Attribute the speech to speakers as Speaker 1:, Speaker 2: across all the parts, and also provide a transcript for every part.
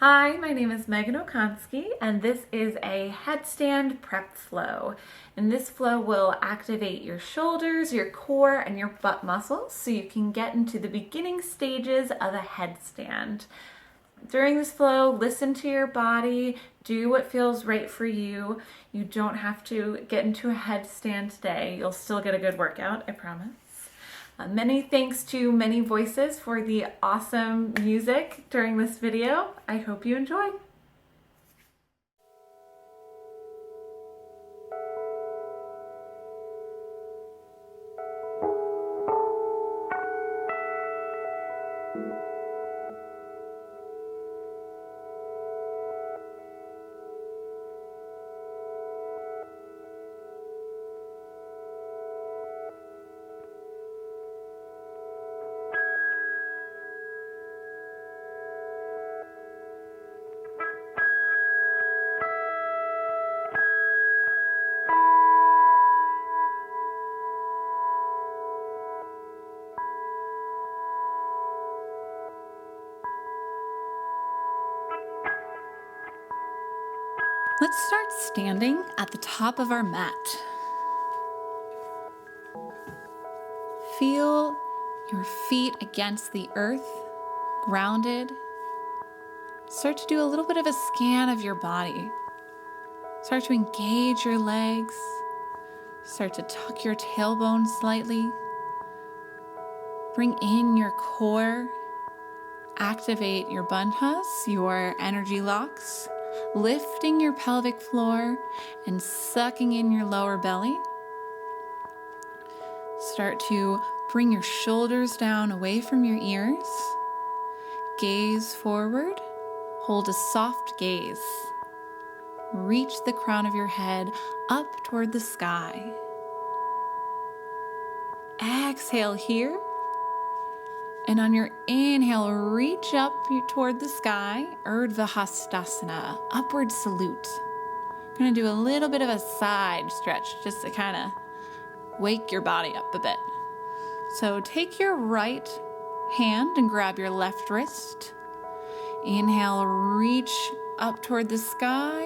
Speaker 1: Hi, my name is Megan Okonski, and this is a headstand prep flow. And this flow will activate your shoulders, your core, and your butt muscles so you can get into the beginning stages of a headstand. During this flow, listen to your body, do what feels right for you. You don't have to get into a headstand today. You'll still get a good workout, I promise. Many thanks to Many Voices for the awesome music during this video. I hope you enjoy.
Speaker 2: Let's start standing at the top of our mat. Feel your feet against the earth, grounded. Start to do a little bit of a scan of your body. Start to engage your legs. Start to tuck your tailbone slightly. Bring in your core. Activate your bandhas, your energy locks. Lifting your pelvic floor and sucking in your lower belly. Start to bring your shoulders down away from your ears. Gaze forward. Hold a soft gaze. Reach the crown of your head up toward the sky. Exhale here. And on your inhale, reach up toward the sky, Urdhva Hastasana, upward salute. We're going to do a little bit of a side stretch just to kind of wake your body up a bit. So take your right hand and grab your left wrist. Inhale, reach up toward the sky,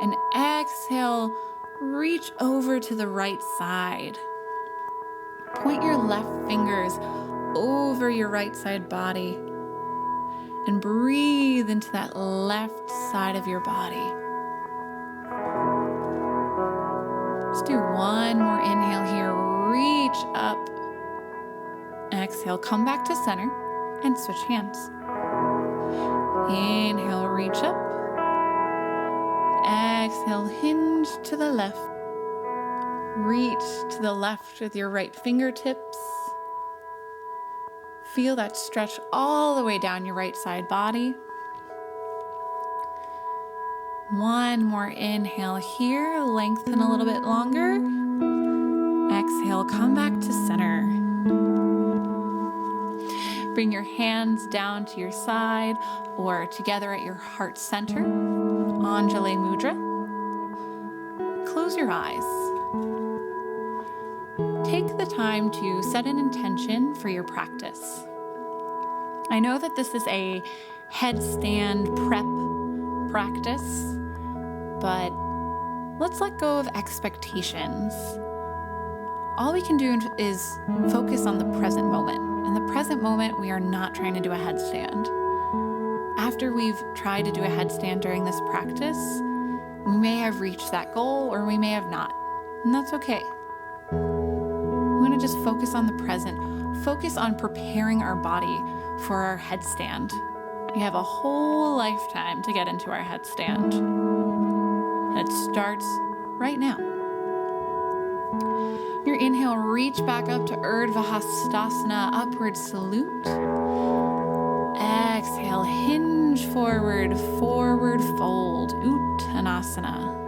Speaker 2: and exhale, reach over to the right side. Point your left fingers over your right side body and breathe into that left side of your body. Just do one more inhale here. Reach up. Exhale, come back to center and switch hands. Inhale, reach up. Exhale, hinge to the left. Reach to the left with your right fingertips. Feel that stretch all the way down your right side body. One more inhale here, lengthen a little bit longer. Exhale, come back to center. Bring your hands down to your side or together at your heart center, Anjali Mudra. Close your eyes. Take the time to set an intention for your practice. I know that this is a headstand prep practice, but let's let go of expectations. All we can do is focus on the present moment. In the present moment, we are not trying to do a headstand. After we've tried to do a headstand during this practice, we may have reached that goal or we may have not, and that's okay. We want to just focus on the present, focus on preparing our body for our headstand. We have a whole lifetime to get into our headstand. It starts right now. Your inhale, reach back up to Urdhva Hastasana, upward salute. Exhale, hinge forward, forward fold, Uttanasana.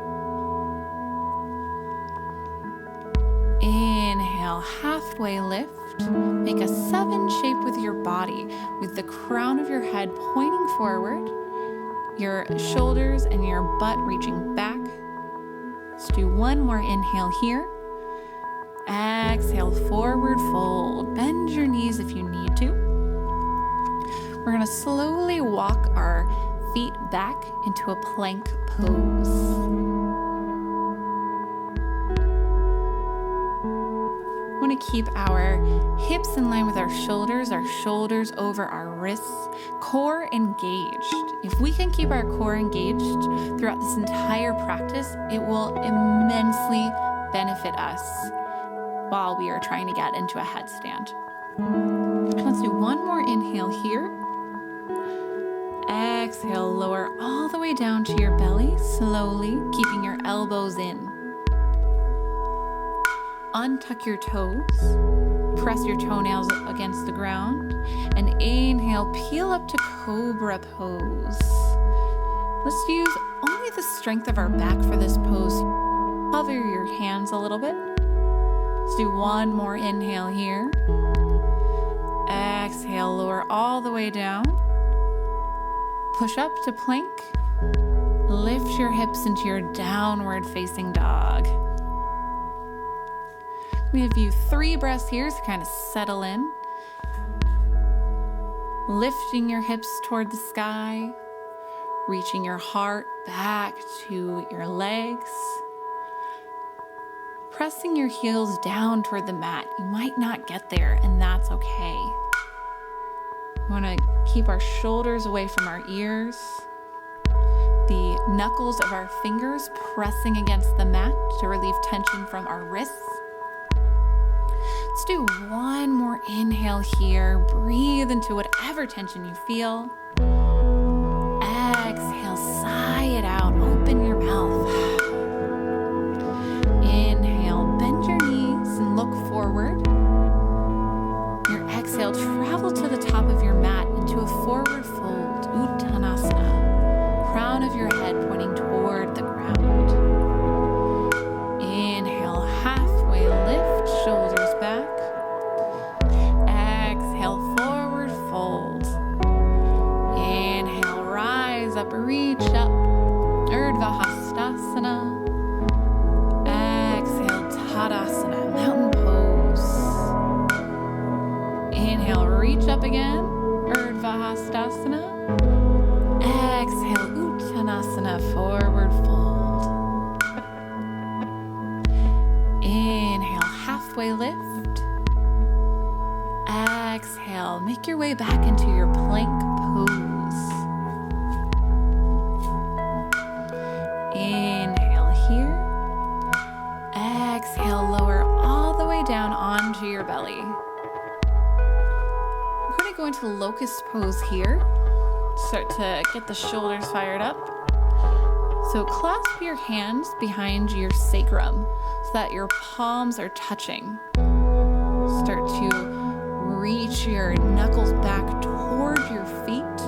Speaker 2: Inhale, halfway lift. Make a 7 shape with your body, with the crown of your head pointing forward, your shoulders and your butt reaching back. Let's do one more inhale here. Exhale, forward fold. Bend your knees if you need to. We're going to slowly walk our feet back into a plank pose. We want to keep our hips in line with our shoulders over our wrists, core engaged. If we can keep our core engaged throughout this entire practice, it will immensely benefit us while we are trying to get into a headstand. Let's do one more inhale here. Exhale, lower all the way down to your belly, slowly, keeping your elbows in. Untuck your toes, press your toenails against the ground, and inhale, peel up to cobra pose. Let's use only the strength of our back for this pose. Hover your hands a little bit. Let's do one more inhale here. Exhale, lower all the way down. Push up to plank. Lift your hips into your downward facing dog. We have you 3 breaths here to kind of settle in. Lifting your hips toward the sky, reaching your heart back to your legs. Pressing your heels down toward the mat. You might not get there, and that's okay. We want to keep our shoulders away from our ears. The knuckles of our fingers pressing against the mat to relieve tension from our wrists. Let's do one more inhale here. Breathe into whatever tension you feel. Exhale, sigh it out. Open your mouth. Inhale, bend your knees and look forward. Your exhale, travel to the top of your mat into a forward fold, Uttanasana. Crown of your head pointing toward the ground. Inhale, halfway lift, shoulders back. Exhale, forward fold. Inhale, rise up, reach up, Urdhva Hastasana. Exhale, Tadasana, mountain pose. Inhale, reach up again, Urdhva Hastasana. Exhale, Uttanasana, forward fold. Inhale, halfway lift. Exhale, make your way back into your plank pose. Inhale here. Exhale, lower all the way down onto your belly. We're going to go into locust pose here. Start to get the shoulders fired up. So clasp your hands behind your sacrum so that your palms are touching. Start to reach your knuckles back toward your feet.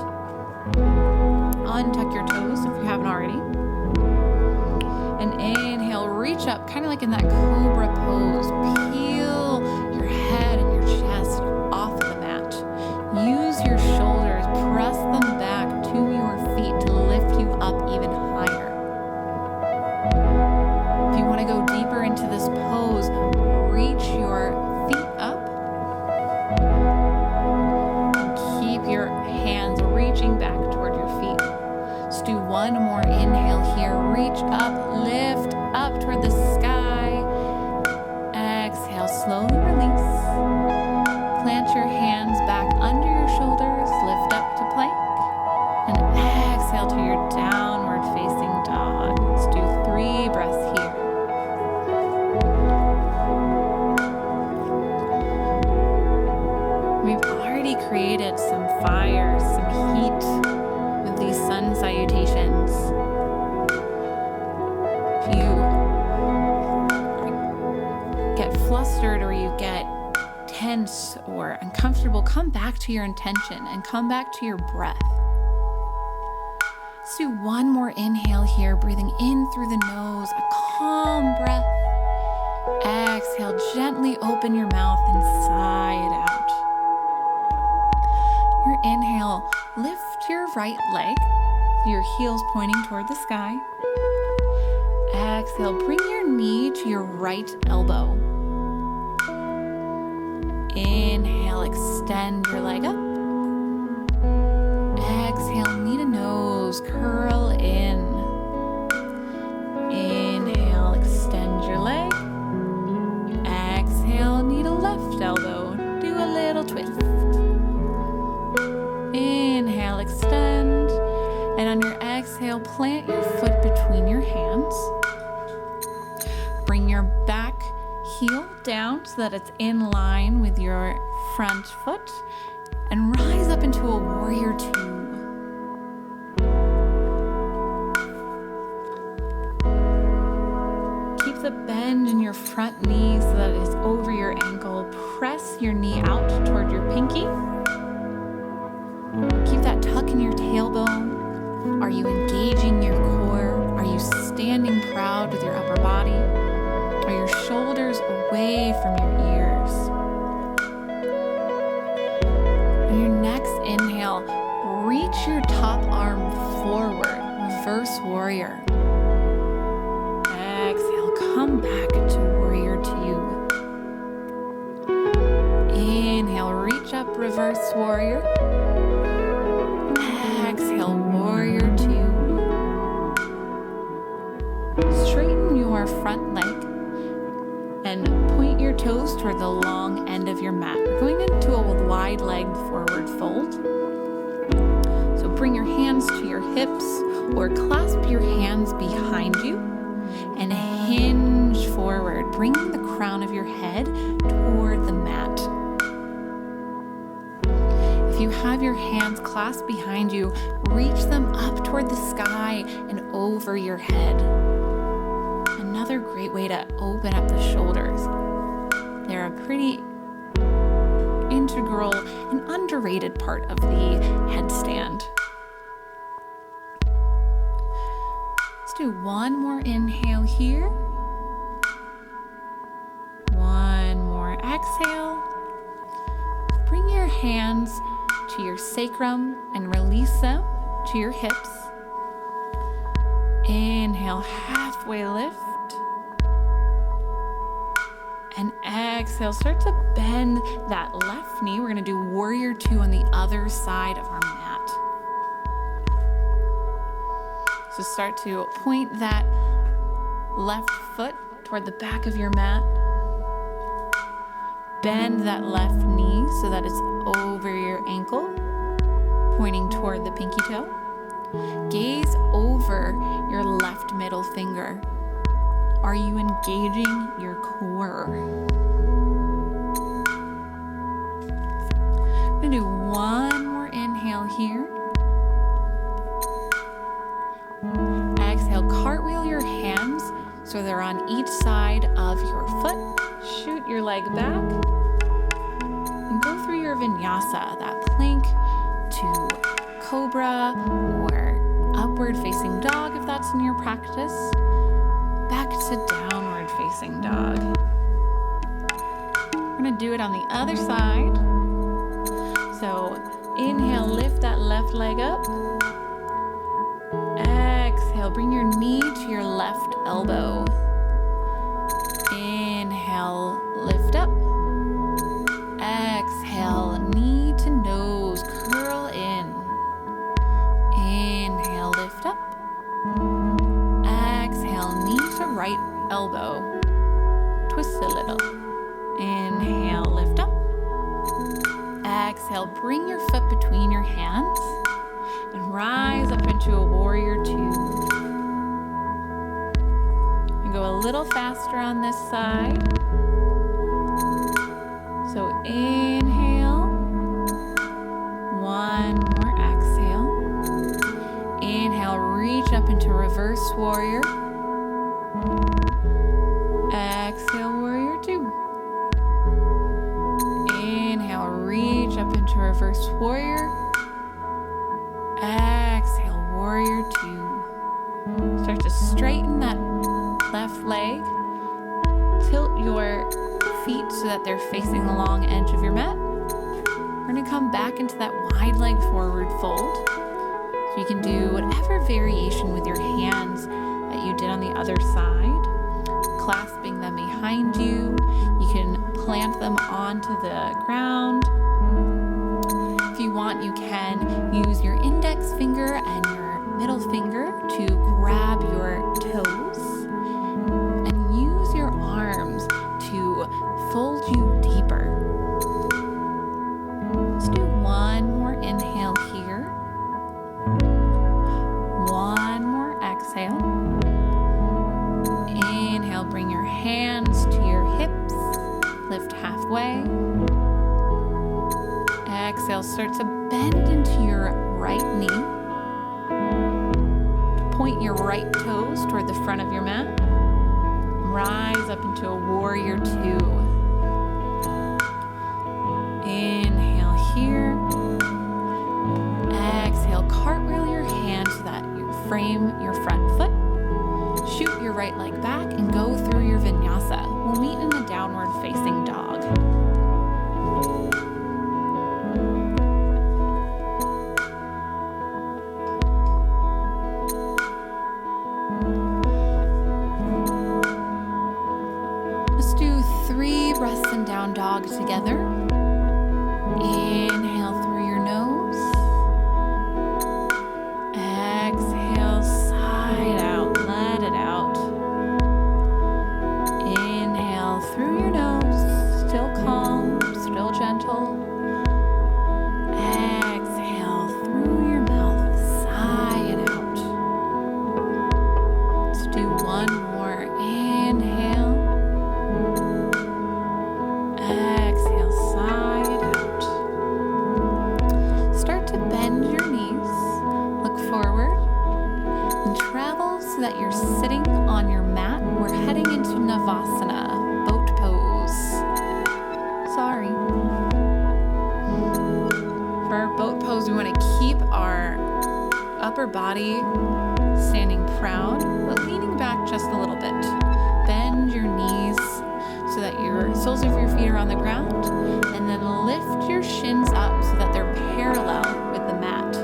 Speaker 2: Untuck your toes if you haven't already. And inhale, reach up, kind of like in that cobra pose. Peel your head and your chest off of the mat. Use your shoulders, press them back to your feet to lift you up even higher. If you want to go deeper into this pose, reach your feet up. Your hands reaching back toward your feet. Let's do one more inhale here. Reach up, lift up toward the sky. Exhale, slowly release. Plant your hands back under your shoulders. Lift up to plank. And exhale to your downward facing dog. Let's do 3 breaths here. We've already created some fire, some heat with these sun salutations. If you get flustered or you get tense or uncomfortable, come back to your intention and come back to your breath. Let's do one more inhale here, breathing in through the nose, a calm breath. Exhale, gently open your mouth and sigh it out. Your inhale, lift your right leg, your heels pointing toward the sky. Exhale, bring your knee to your right elbow. Inhale, extend your leg up. Exhale, knee to nose, And on your exhale, plant your foot between your hands. Bring your back heel down so that it's in line with your front foot, and rise up into a warrior two. Keep the bend in your front knee so that it is over your ankle. Press your knee out toward your pinky. Keep that tuck in your tailbone. Are you engaging your core? Are you standing proud with your upper body? Are your shoulders away from your ears? On your next inhale, reach your top arm forward, reverse warrior. Exhale, come back to warrior two. Inhale, reach up, reverse warrior. Exhale, warrior two. Straighten your front leg and point your toes toward the long end of your mat. We're going into a wide-legged forward fold. So bring your hands to your hips or clasp your hands behind you and hinge forward, bringing the crown of your head toward the mat. If you have your hands clasped behind you, reach them up toward the sky and over your head. Another great way to open up the shoulders. They're a pretty integral and underrated part of the headstand. Let's do one more inhale here. One more exhale. Bring your hands to your sacrum and release them to your hips. Inhale, halfway lift. And exhale, start to bend that left knee. We're going to do warrior two on the other side of our mat. So start to point that left foot toward the back of your mat. Bend that left knee so that it's over your ankle, pointing toward the pinky toe. Gaze over your left middle finger. Are you engaging your core? I'm going to do one more inhale here. Exhale, cartwheel your hands so they're on each side of your foot. Shoot your leg back and go through your vinyasa, that plank to cobra or upward facing dog if that's in your practice. Back to downward facing dog. We're going to do it on the other side. So inhale, lift that left leg up. Exhale, bring your knee to your left elbow. Inhale, lift up. Exhale, knee to nose, curl in. Inhale, lift up. Exhale, knee to right elbow. Twist a little. Inhale, lift up. Exhale, bring your foot between your hands and rise up into a warrior two. And go a little faster on this side. So inhale. One more exhale. Inhale, reach up into reverse warrior. Exhale, warrior two. Inhale, reach up into reverse warrior. Exhale, warrior two. Start to straighten that left leg. Tilt your feet so that they're facing the long edge of your mat. We're going to come back into that wide leg forward fold. So you can do whatever variation with your hands that you did on the other side. Clasping them behind you. You can plant them onto the ground. If you want, you can use your index finger and your middle finger to grab your toes and use your arms to fold you deeper. Let's do one more inhale here. exhale, start to bend into your right knee. Point your right toes toward the front of your mat. Rise up into a warrior two. Inhale here. Exhale, cartwheel your hand so that you frame your front foot. Shoot your right leg back and go through your vinyasa. We'll meet in a downward facing dog. Let's do 3 breaths in down dog together. Inhale through your nose. Exhale, side out, let it out. Inhale through your nose, still calm, still gentle. Exhale through your mouth, sigh it out. Let's do one more. Inhale. Exhale, sigh it out. Start to bend your knees, look forward, and travel so that you're sitting on your mat. We're heading into Navasana, boat pose. Sorry. For our boat pose, we want to keep our upper body standing proud, but leaning back just a little bit. Bend your knees so that your soles of your feet are on the ground, and then lift your shins up so that they're parallel with the mat.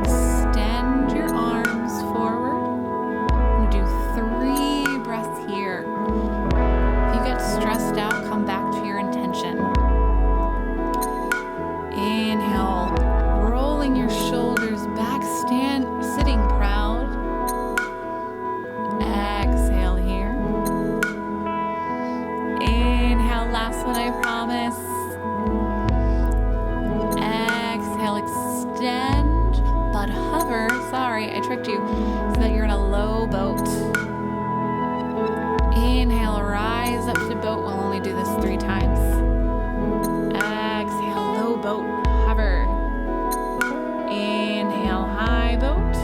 Speaker 2: Extend your arms forward. I'm going to do 3 breaths here. If you get stressed out, come back to your intention. Inhale, rolling your shoulders back, sitting proud. Exhale here. Inhale, last one, I promise. Exhale, extend, but hover. Sorry, I tricked you. So that you're in a low boat. Inhale, rise up to boat. We'll only do this 3 times. Exhale, low boat, hover. Inhale, high boat.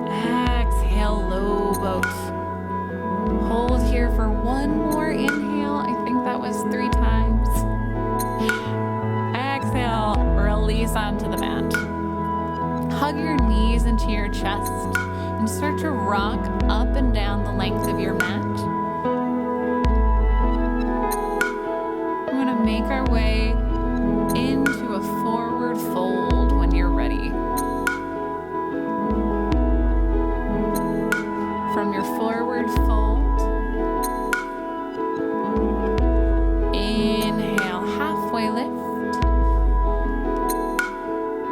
Speaker 2: Exhale, low boat. Hold here for one more inhale. I think that was 3 times. Exhale, release onto the mat. Hug your knees into your chest and start to rock up and down the length of your mat. We're going to make our way into a forward fold when you're ready. From your forward fold, inhale, halfway lift.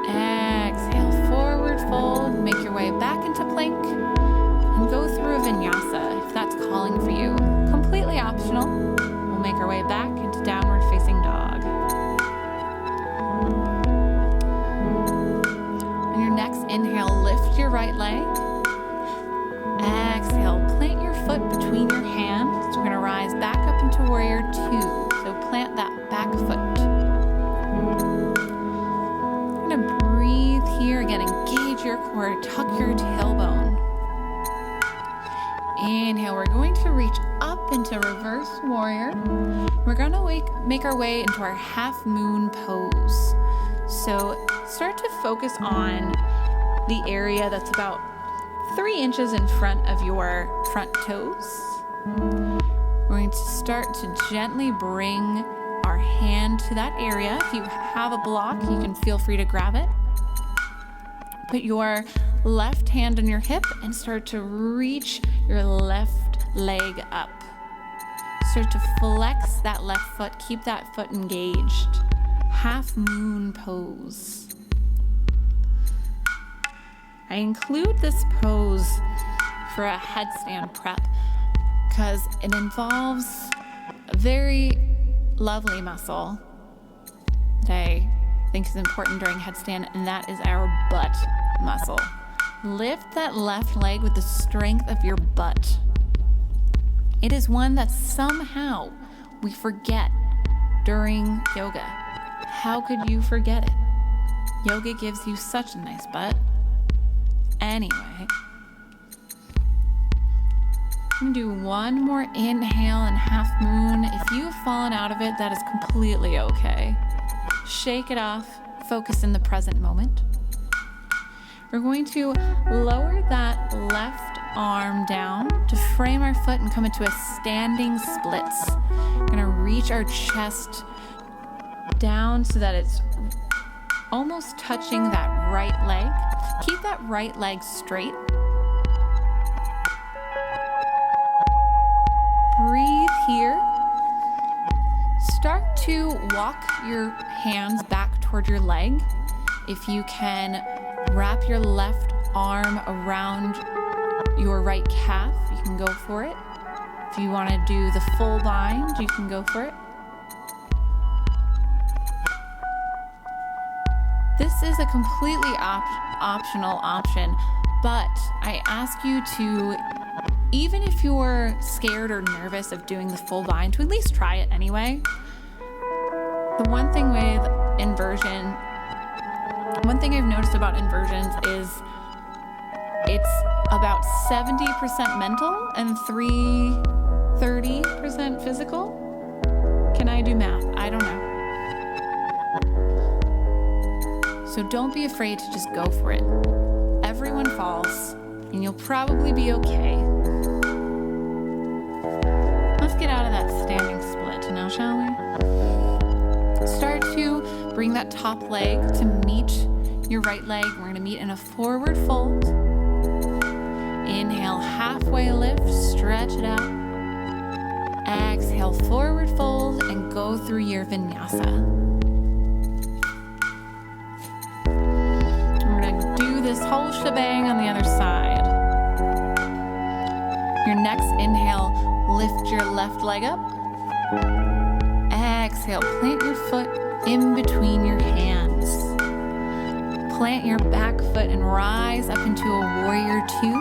Speaker 2: Exhale, forward fold. Make your way back into plank and go through a vinyasa if that's calling for you. Completely optional. We'll make our way back into downward facing dog. On your next inhale, lift your right leg. Exhale, plant your foot between your hands. We're going to rise back up into warrior two. So plant that back foot. We're going to breathe here again. Engage your core. Tuck your tailbone. Inhale, we're going to reach up into reverse warrior. We're going to make our way into our half moon pose. So start to focus on the area that's about 3 inches in front of your front toes. We're going to start to gently bring our hand to that area. If you have a block, you can feel free to grab it. Put your left hand on your hip and start to reach your left leg up. Start to flex that left foot. Keep that foot engaged. Half moon pose. I include this pose for a headstand prep because it involves a very lovely muscle that I think is important during headstand, and that is our butt muscle. Lift that left leg with the strength of your butt. It is one that somehow we forget during yoga. How could you forget it? Yoga gives you such a nice butt. Anyway, I'm gonna do one more inhale and half moon. If you've fallen out of it, that is completely okay. Shake it off, focus in the present moment. We're going to lower that left arm down to frame our foot and come into a standing splits. We're gonna reach our chest down so that it's almost touching that right leg. Keep that right leg straight. Breathe here. Start to walk your hands back toward your leg. If you can wrap your left arm around your right calf, you can go for it. If you want to do the full bind, you can go for it. This is a completely optional option, but I ask you to, even if you're scared or nervous of doing the full bind, to at least try it anyway. The one thing with inversion, one thing I've noticed about inversions is it's about 70% mental and 30% physical. Can I do math? I don't know. So don't be afraid to just go for it. Everyone falls, and you'll probably be okay. Let's get out of that standing split now, shall we? Start to bring that top leg to meet your right leg. We're going to meet in a forward fold. Inhale, halfway lift, stretch it out. Exhale, forward fold, and go through your vinyasa. This whole shebang on the other side. Your next inhale, lift your left leg up. Exhale, plant your foot in between your hands. Plant your back foot and rise up into a warrior two.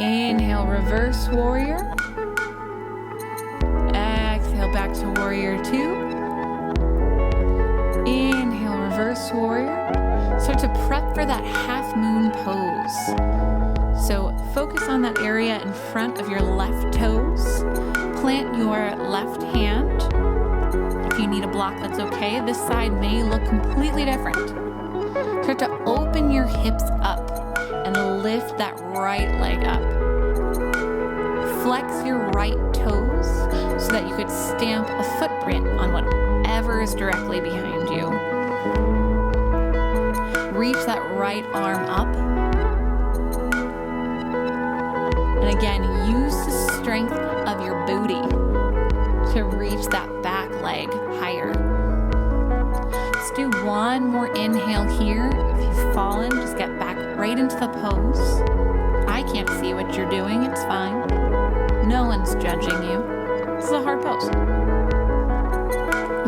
Speaker 2: Inhale, reverse warrior. Exhale, back to warrior two. Inhale, reverse warrior. Start to prep for that half moon pose. So focus on that area in front of your left toes. Plant your left hand. If you need a block, that's okay. This side may look completely different. Start to open your hips up and lift that right leg up. Flex your right toes so that you could stamp a footprint on whatever is directly behind you. Reach that right arm up. And again, use the strength of your booty to reach that back leg higher. Let's do one more inhale here. If you've fallen, just get back right into the pose. I can't see what you're doing, it's fine. No one's judging you. This is a hard pose.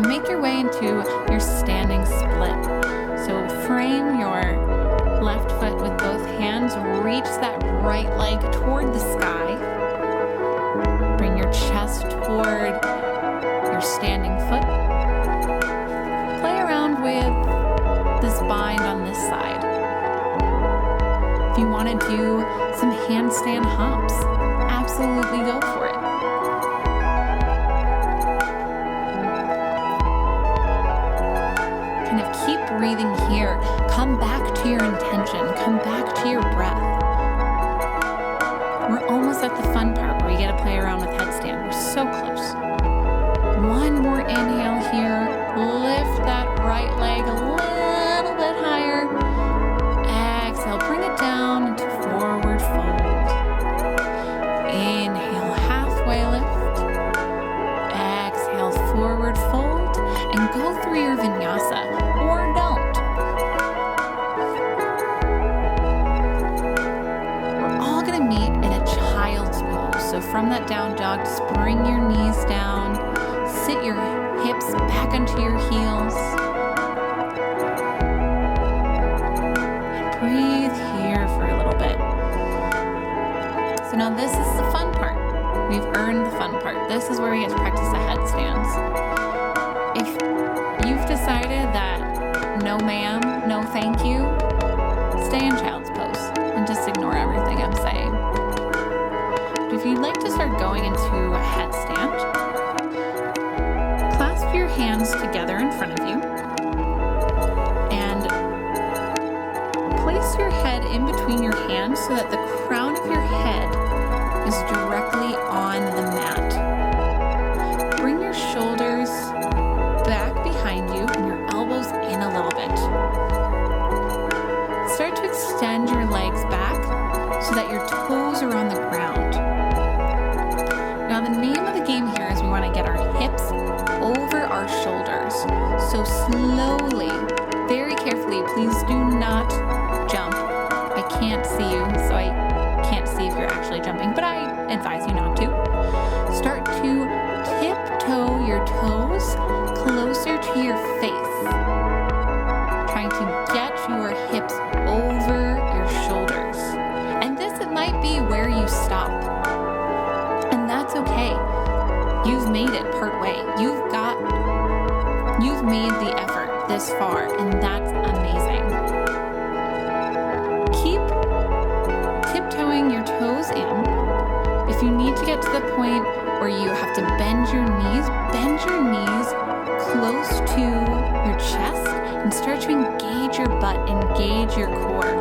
Speaker 2: Make your way into your standing split. So frame your left foot with both hands, reach that right leg toward the sky. Bring your chest toward your standing foot. Play around with this bind on this side. If you want to do some handstand hops, absolutely go for it. Kind of keep breathing here. Come back to your intention. Come back to your breath. We're almost at the fun part where we get to play around with headstand. We're so close. One more inhale here. Lift that right leg a little bit higher. Exhale, bring it down into forward fold. Inhale, halfway lift. Exhale, forward fold. And go through your vinyasa, or don't. We're all gonna meet in a child's pose. So from that down dog, just bring your knees down, sit your hips back onto your heels. And breathe here for a little bit. So now this is the fun part. We've earned the fun part. This is where we get to practice the headstands. If you've decided that no ma'am, no thank you, stay in child's pose and just ignore everything I'm saying. But if you'd like to start going into a headstand, clasp your hands together in front of you and place your head in between your hands so that the crown of your head is directly on the mat. Bring your shoulders back behind you and your elbows in a little bit. Start to extend your legs back so that your toes are on the ground. Now the name of the game here is we want to get our hips over our shoulders. So slowly, very carefully, please do not jump. I can't see you, so I can't see if you're actually jumping, but I advise you not to. Start to tiptoe your toes closer to your face, trying to get your hips over your shoulders. And this, it might be where you stop. And that's okay. You've made it part way. You've made the effort this far, and that's amazing. Keep tiptoeing your toes in. If you need to get to the point where you have to bend your knees close to your chest and start to engage your butt, engage your core.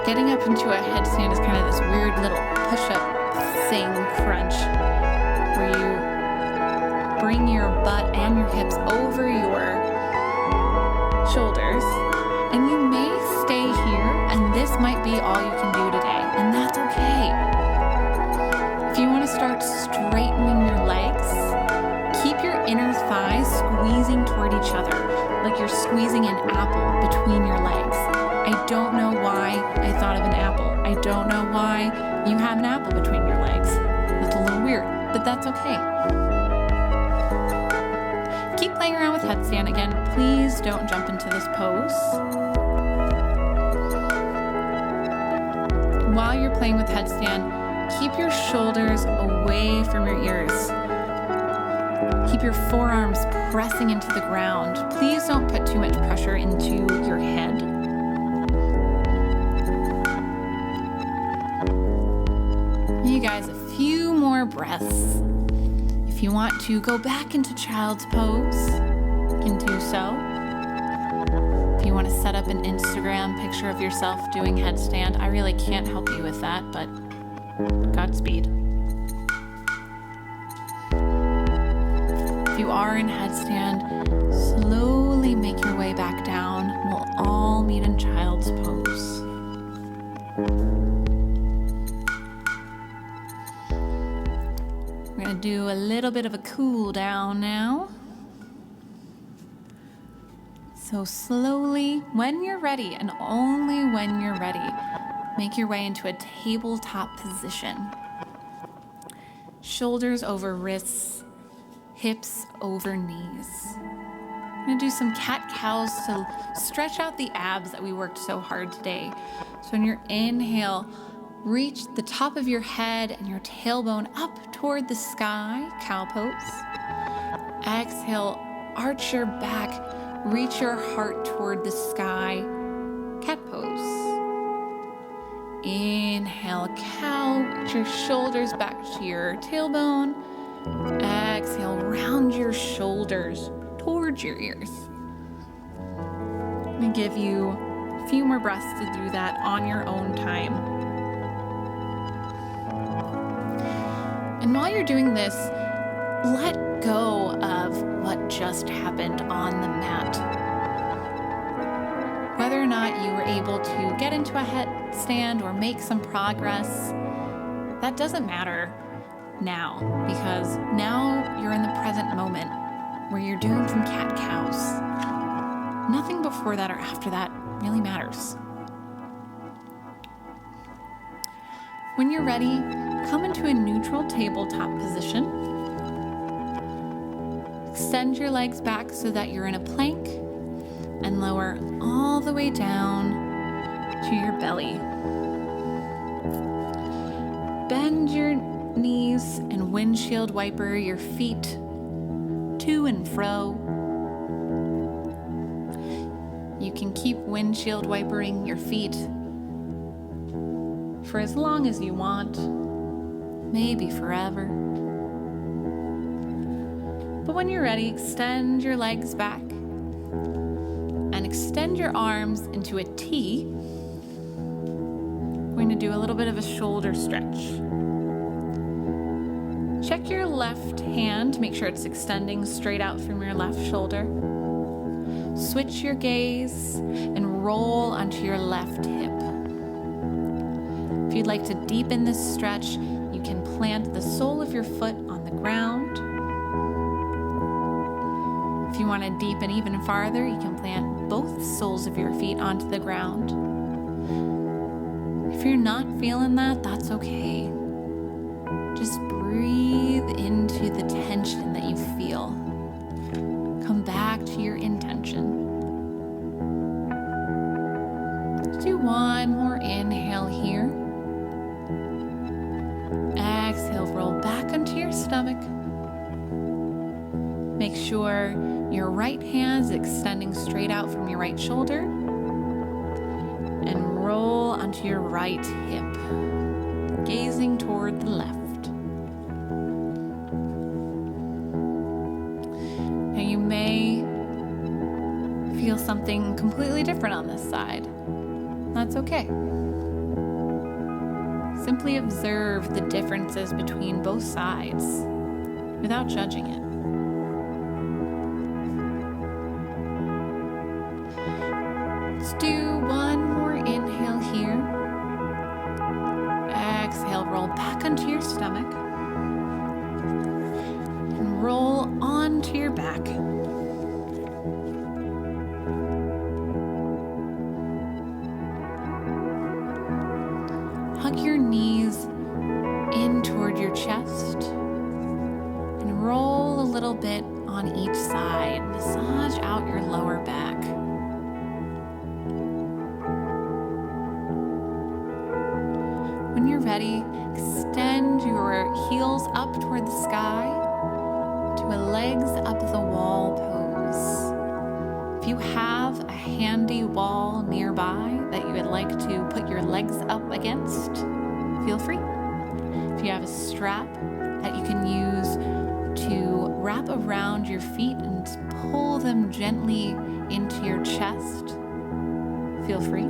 Speaker 2: Getting up into a headstand is kind of this weird little push-up thing crunch where you bring your butt and your hips over your shoulders, and you may stay here and this might be all you can do today, and that's okay. If you want to start straightening your legs, keep your inner thighs squeezing toward each other like you're squeezing an apple between your legs. I don't know why I thought of an apple. I don't know why you have an apple between your legs. That's a little weird, but that's okay. Keep playing around with headstand. Again, please don't jump into this pose. While you're playing with headstand, keep your shoulders away from your ears. Keep your forearms pressing into the ground. Please don't put too much pressure into your head. You guys, a few more breaths. If you want to go back into child's pose, you can do so. If you want to set up an Instagram picture of yourself doing headstand, I really can't help you with that, but Godspeed. If you are in headstand, slowly make your way back down. We'll all meet in child's pose. We're going to do a little bit of a cool down now. So slowly, when you're ready, and only when you're ready, make your way into a tabletop position. Shoulders over wrists, hips over knees. I'm going to do some cat-cows to stretch out the abs that we worked so hard today. So on your inhale, reach the top of your head and your tailbone up toward the sky, cow pose. Exhale, arch your back, reach your heart toward the sky, cat pose. Inhale, cow, reach your shoulders back to your tailbone. Exhale, round your shoulders towards your ears. I'm going to give you a few more breaths to do that on your own time. And while you're doing this, let go of what just happened on the mat. Whether or not you were able to get into a headstand or make some progress, that doesn't matter now, because now you're in the present moment where you're doing some cat-cows. Nothing before that or after that really matters. When you're ready, come into a neutral tabletop position. Extend your legs back so that you're in a plank and lower all the way down to your belly. Bend your knees and windshield wiper your feet to and fro. You can keep windshield wipering your feet for as long as you want, maybe forever. But when you're ready, extend your legs back and extend your arms into a T. We're going to do a little bit of a shoulder stretch. Check your left hand to make sure it's extending straight out from your left shoulder. Switch your gaze and roll onto your left hip. If you'd like to deepen this stretch, you can plant the sole of your foot on the ground. If you want to deepen even farther, you can plant both soles of your feet onto the ground. If you're not feeling that, that's okay. Just breathe into the tension that you feel. Come back to your intention. Let's do one more inhale here. Exhale, roll back onto your stomach. Make sure your right hand is extending straight out from your right shoulder. And roll onto your right hip, gazing toward the left. Now you may feel something completely different on this side. That's okay. Simply observe the differences between both sides without judging it. Let's do one more inhale here. Exhale, roll back onto your stomach. And roll onto your back. Hug your knees in toward your chest. And roll a little bit on each side. Massage out your lower back. When you're ready, extend your heels up toward the sky to a legs up the wall pose. If you have a handy wall nearby that you would like to put your legs up against, feel free. If you have a strap that you can use to wrap around your feet and pull them gently into your chest, feel free.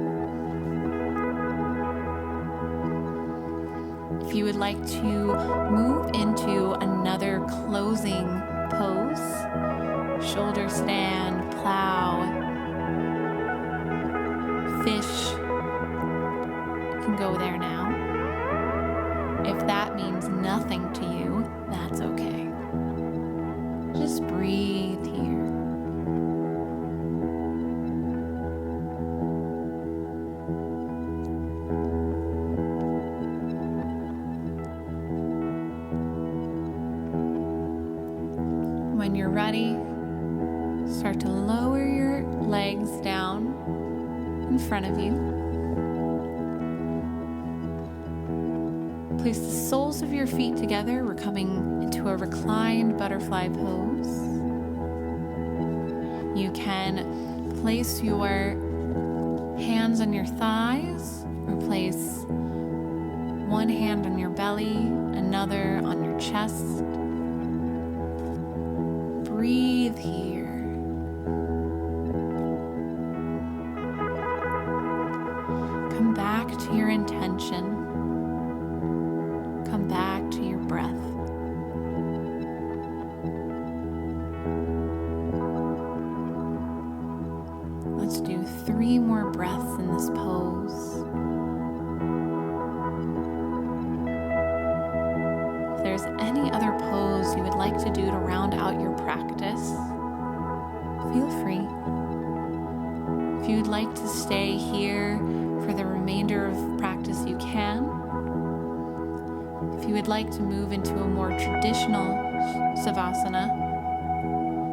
Speaker 2: If you would like to move into another closing pose, shoulder stand, plow, fish, you can go there now. If that means nothing to you, that's okay. Just breathe here. When you're ready, start to lower your legs down in front of you. Place the soles of your feet together. We're coming into a reclined butterfly pose. You can place your hands on your thighs, or place one hand on your belly, another on your chest. Breathe here. Come back to your intention. Come back to your breath. Let's do 3 more breaths in this pose. If there's any other pose you would like to do to round out your practice, feel free. If you'd like to stay here for the remainder of practice, you can. If you would like to move into a more traditional savasana,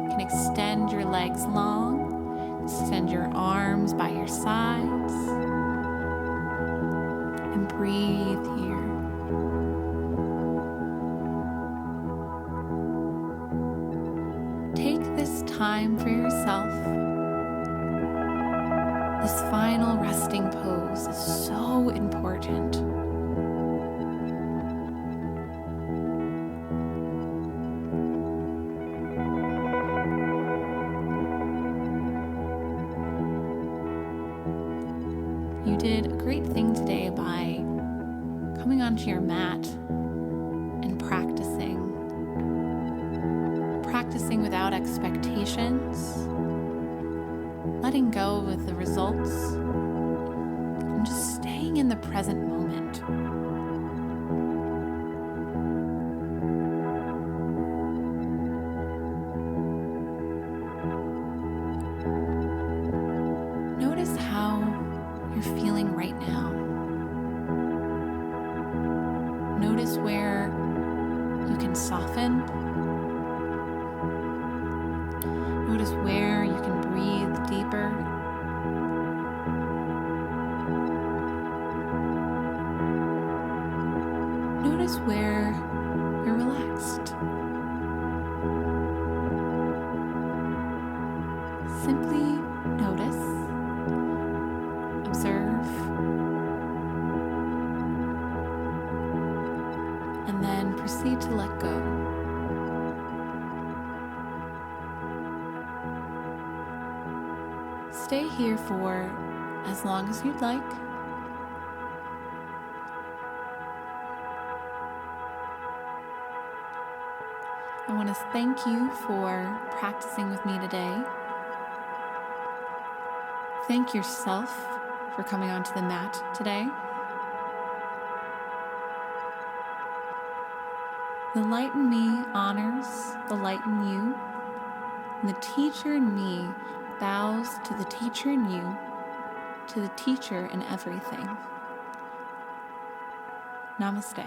Speaker 2: you can extend your legs long, extend your arms by your sides, and breathe here. time for yourself. This final resting pose is so important. You did a great thing today by coming onto your mat and practicing without expectations, letting go of the results, and just staying in the present moment. Notice how you're feeling right now. Notice where you can soften. Notice where you can breathe deeper. Notice where you're relaxed. Simply notice, observe, and then proceed to let go. Stay here for as long as you'd like. I want to thank you for practicing with me today. Thank yourself for coming onto the mat today. The light in me honors the light in you, and the teacher in me bows to the teacher in you, to the teacher in everything. Namaste.